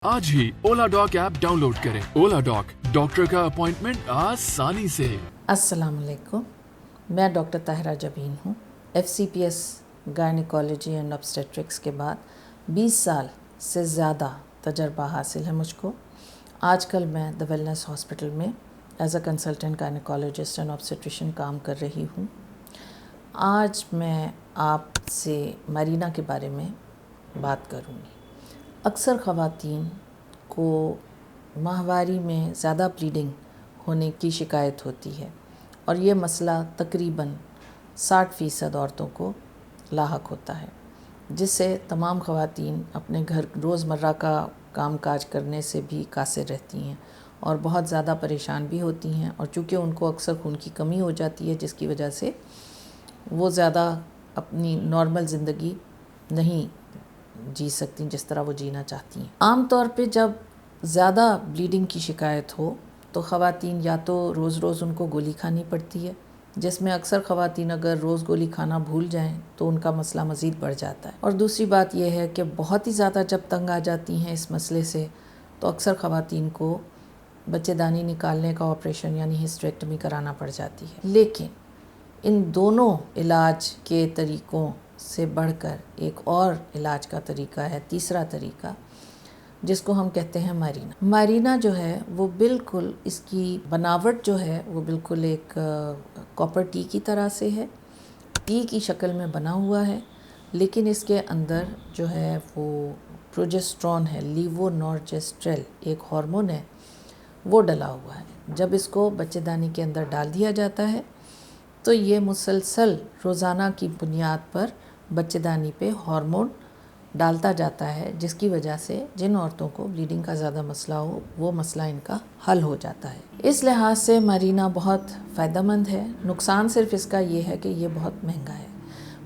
आज ही ओला dock app download करें। ओला dock, doctor का अपॉइंटमेंट आसानी से। अस्सलाम वालेकुम, मैं डॉक्टर ताहिरा जबीन हूँ। FCPS गायनिकोलॉजी एंड ऑब्स्टेट्रिक्स के बाद 20 साल से ज़्यादा तजर्बा हासिल है मुझको। आजकल मैं द वेलनेस हॉस्पिटल में as a consultant gynaecologist and obstetrician काम कर रही हूँ। आज मैं आपसे मरीना के बारे में बात करूँगी। अक्सर ख़वातीन को माहवारी में ज़्यादा ब्लीडिंग होने की शिकायत होती है और ये मसला तकरीबन 60% औरतों को लाहक होता है, जिससे तमाम ख़वातीन अपने घर रोज़मर्रा का काम काज करने से भी कासिर रहती हैं और बहुत ज़्यादा परेशान भी होती हैं। और चूँकि उनको अक्सर खून की कमी हो जाती है, जिसकी वजह से वो ज़्यादा अपनी नॉर्मल ज़िंदगी नहीं जी सकती जिस तरह वो जीना चाहती हैं। आम तौर पे जब ज़्यादा ब्लीडिंग की शिकायत हो तो ख़वातीन या तो रोज़ रोज़ उनको गोली खानी पड़ती है, जिसमें अक्सर ख़वातीन अगर रोज़ गोली खाना भूल जाएं तो उनका मसला मज़ीद बढ़ जाता है। और दूसरी बात यह है कि बहुत ही ज़्यादा जब तंग आ जाती हैं इस मसले से तो अक्सर ख़वातीन को बच्चेदानी निकालने का ऑपरेशन यानी हिस्टेरेक्टमी कराना पड़ जाती है। लेकिन इन दोनों इलाज के तरीक़ों से बढ़कर एक और इलाज का तरीका है, तीसरा तरीका, जिसको हम कहते हैं मरीना। मरीना जो है वो बिल्कुल, इसकी बनावट जो है वो बिल्कुल एक कॉपर टी की तरह से है, टी की शक्ल में बना हुआ है, लेकिन इसके अंदर जो है वो प्रोजेस्टेरॉन है, लीवोनॉर्जेस्ट्रेल एक हार्मोन है, वो डला हुआ है। जब इसको बच्चेदानी के अंदर डाल दिया जाता है तो ये मुसलसल रोज़ाना की बुनियाद पर बच्चेदानी पे हार्मोन डालता जाता है, जिसकी वजह से जिन औरतों को ब्लीडिंग का ज़्यादा मसला हो वो मसला इनका हल हो जाता है। इस लिहाज से मरीना बहुत फ़ायदेमंद है। नुकसान सिर्फ इसका ये है कि ये बहुत महंगा है।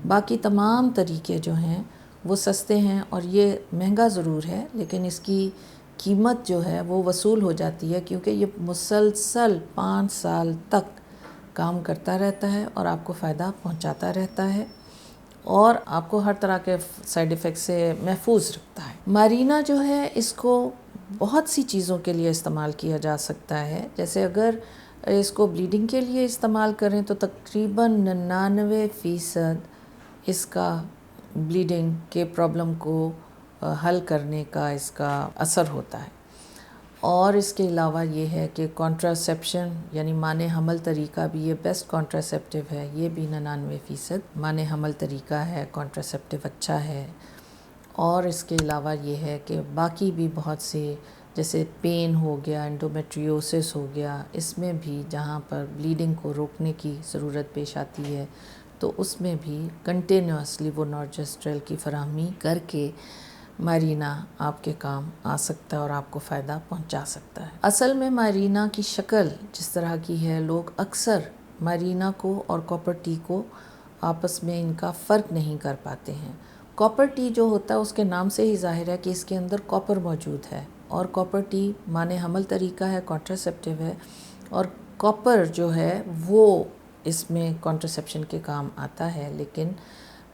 बाकी तमाम तरीके जो हैं वो सस्ते हैं और ये महंगा ज़रूर है, लेकिन इसकी कीमत जो है वो वसूल हो जाती है, क्योंकि ये मुसलसल 5 साल तक काम करता रहता है और आपको फ़ायदा पहुंचाता रहता है और आपको हर तरह के साइड इफ़ेक्ट से महफूज रखता है। मरीना जो है इसको बहुत सी चीज़ों के लिए इस्तेमाल किया जा सकता है। जैसे अगर इसको ब्लीडिंग के लिए इस्तेमाल करें तो तकरीबन 99% इसका ब्लीडिंग के प्रॉब्लम को हल करने का इसका असर होता है। और इसके अलावा ये है कि कॉन्ट्रासेप्शन यानी माने हमल तरीका भी ये बेस्ट कॉन्ट्रासेप्टिव है, ये भी 99% माने हमल तरीका है, कॉन्ट्रासेप्टिव अच्छा है। और इसके अलावा ये है कि बाकी भी बहुत से, जैसे पेन हो गया, एंडोमेट्रियोसिस हो गया, इसमें भी जहाँ पर ब्लीडिंग को रोकने की ज़रूरत पेश आती है तो उसमें भी कंटिन्यूस लीवोनॉर्जेस्ट्रेल की फराहमी करके मरीना आपके काम आ सकता है और आपको फ़ायदा पहुंचा सकता है। असल में मरीना की शक्ल जिस तरह की है, लोग अक्सर मरीना को और कॉपर टी को आपस में इनका फ़र्क नहीं कर पाते हैं। कॉपर टी जो होता है उसके नाम से ही ज़ाहिर है कि इसके अंदर कॉपर मौजूद है, और कॉपर टी माने हमल तरीका है, कॉन्ट्रासेप्टिव है, और कॉपर जो है वो इसमें कॉन्ट्रासेप्शन के काम आता है। लेकिन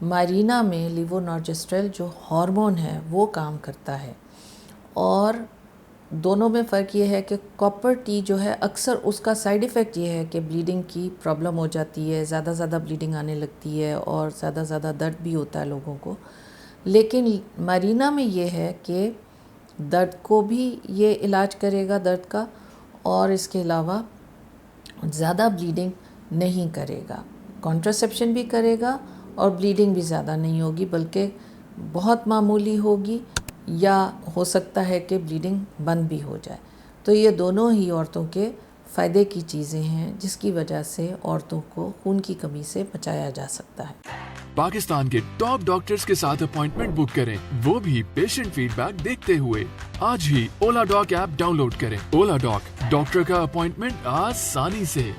मरीना में लीवोनॉर्जेस्ट्रेल जो हार्मोन है वो काम करता है। और दोनों में फ़र्क ये है कि कॉपर टी जो है अक्सर उसका साइड इफ़ेक्ट ये है कि ब्लीडिंग की प्रॉब्लम हो जाती है, ज़्यादा ब्लीडिंग आने लगती है और ज़्यादा दर्द भी होता है लोगों को। लेकिन मरीना में ये है कि दर्द को भी ये इलाज करेगा, दर्द का, और इसके अलावा ज़्यादा ब्लीडिंग नहीं करेगा, कॉन्ट्रासेप्शन भी करेगा और ब्लीडिंग भी ज़्यादा नहीं होगी, बल्कि बहुत मामूली होगी, या हो सकता है कि ब्लीडिंग बंद भी हो जाए। तो ये दोनों ही औरतों के फ़ायदे की चीज़ें हैं, जिसकी वजह से औरतों को खून की कमी से बचाया जा सकता है। पाकिस्तान के टॉप डॉक्टर्स के साथ अपॉइंटमेंट बुक करें, वो भी पेशेंट फीडबैक देखते हुए। आज ही ओला डॉक ऐप डाउनलोड करें। ओला डॉक, डॉक्टर का अपॉइंटमेंट आसानी से।